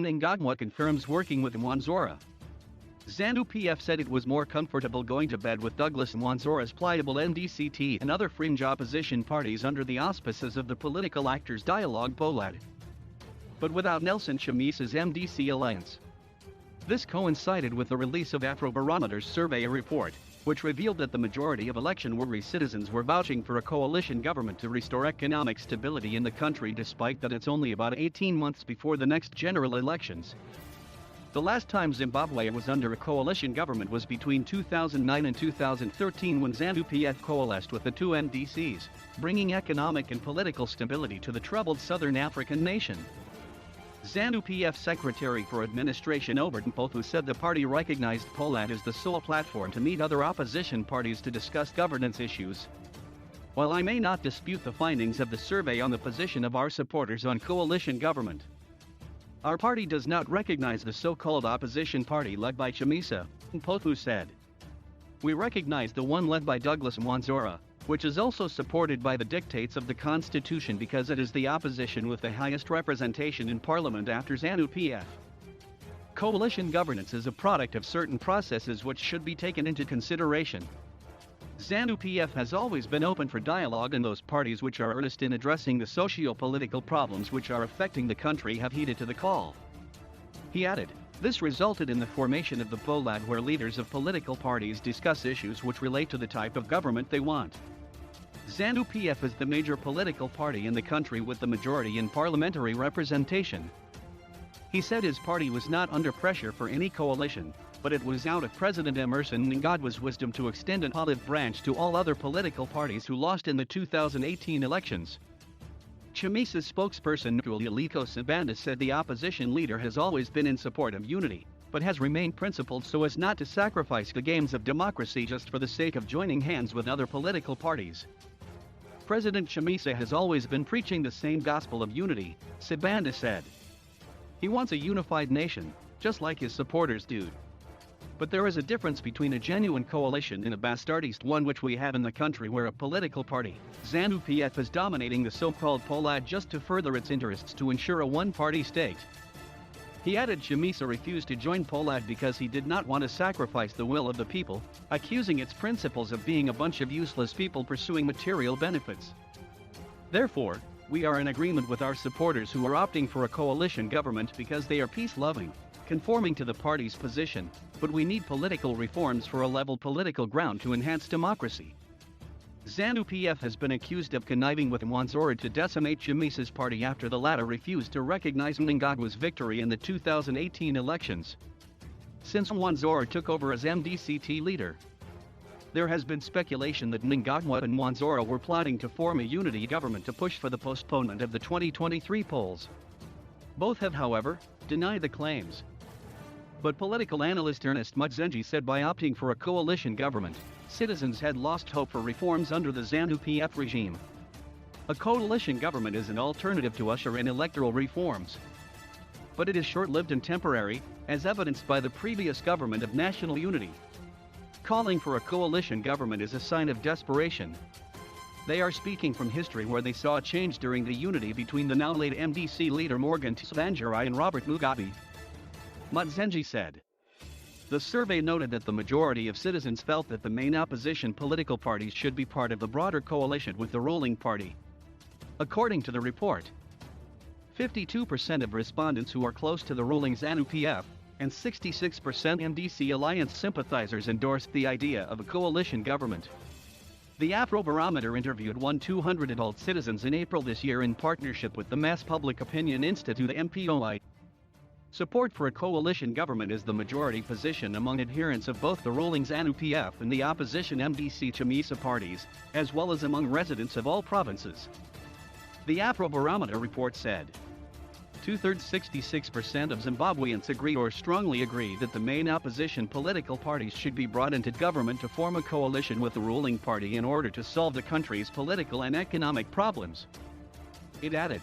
Mnangagwa confirms working with Mwonzora. Zanu PF said it was more comfortable going to bed with Douglas Mwonzora's pliable MDC-T and other fringe opposition parties under the auspices of the Political Actors Dialogue Polad, but without Nelson Chamisa's MDC alliance. This coincided with the release of Afrobarometer's survey report, which revealed that the majority of election-weary citizens were vouching for a coalition government to restore economic stability in the country, despite that it's only about 18 months before the next general elections. The last time Zimbabwe was under a coalition government was between 2009 and 2013, when Zanu PF coalesced with the two MDCs, bringing economic and political stability to the troubled southern African nation. Zanu PF Secretary for Administration Obert Mpofu said the party recognized Polad as the sole platform to meet other opposition parties to discuss governance issues. While I may not dispute the findings of the survey on the position of our supporters on coalition government, our party does not recognize the so-called opposition party led by Chamisa, Mpofu said. We recognize the one led by Douglas Mwonzora, which is also supported by the dictates of the Constitution because it is the opposition with the highest representation in Parliament after Zanu PF. Coalition governance is a product of certain processes which should be taken into consideration. Zanu PF has always been open for dialogue, and those parties which are earnest in addressing the socio-political problems which are affecting the country have heeded to the call. He added, this resulted in the formation of the Polad, where leaders of political parties discuss issues which relate to the type of government they want. Zanu PF is the major political party in the country with the majority in parliamentary representation. He said his party was not under pressure for any coalition, but it was out of President Emmerson Mnangagwa's wisdom to extend an olive branch to all other political parties who lost in the 2018 elections. Chamisa's spokesperson Aliko Sabanda said the opposition leader has always been in support of unity, but has remained principled so as not to sacrifice the games of democracy just for the sake of joining hands with other political parties. President Chamisa has always been preaching the same gospel of unity, Sabanda said. He wants a unified nation, just like his supporters do. But there is a difference between a genuine coalition and a bastardist one which we have in the country, where a political party, Zanu PF, is dominating the so-called Polad just to further its interests to ensure a one-party state. He added Chamisa refused to join Polad because he did not want to sacrifice the will of the people, accusing its principles of being a bunch of useless people pursuing material benefits. Therefore, we are in agreement with our supporters who are opting for a coalition government because they are peace-loving, conforming to the party's position, but we need political reforms for a level political ground to enhance democracy. Zanu PF has been accused of conniving with Mwonzora to decimate Chamisa's party after the latter refused to recognize Mnangagwa's victory in the 2018 elections. Since Mwonzora took over as MDC-T leader, there has been speculation that Mnangagwa and Mwonzora were plotting to form a unity government to push for the postponement of the 2023 polls. Both have, however, denied the claims. But political analyst Ernest Mudzengi said by opting for a coalition government, citizens had lost hope for reforms under the Zanu PF regime. A coalition government is an alternative to usher in electoral reforms, but it is short-lived and temporary, as evidenced by the previous government of national unity. Calling for a coalition government is a sign of desperation. They are speaking from history, where they saw a change during the unity between the now-late MDC leader Morgan Tsvangirai and Robert Mugabe. Mudzengi said. The survey noted that the majority of citizens felt that the main opposition political parties should be part of the broader coalition with the ruling party. According to the report, 52% of respondents who are close to the ruling Zanu PF and 66% MDC alliance sympathizers endorsed the idea of a coalition government. The Afrobarometer interviewed 200 adult citizens in April this year in partnership with the Mass Public Opinion Institute MPOI. Support for a coalition government is the majority position among adherents of both the ruling Zanu PF and the opposition MDC Chamisa parties, as well as among residents of all provinces. The Afrobarometer report said, 66% of Zimbabweans agree or strongly agree that the main opposition political parties should be brought into government to form a coalition with the ruling party in order to solve the country's political and economic problems. It added,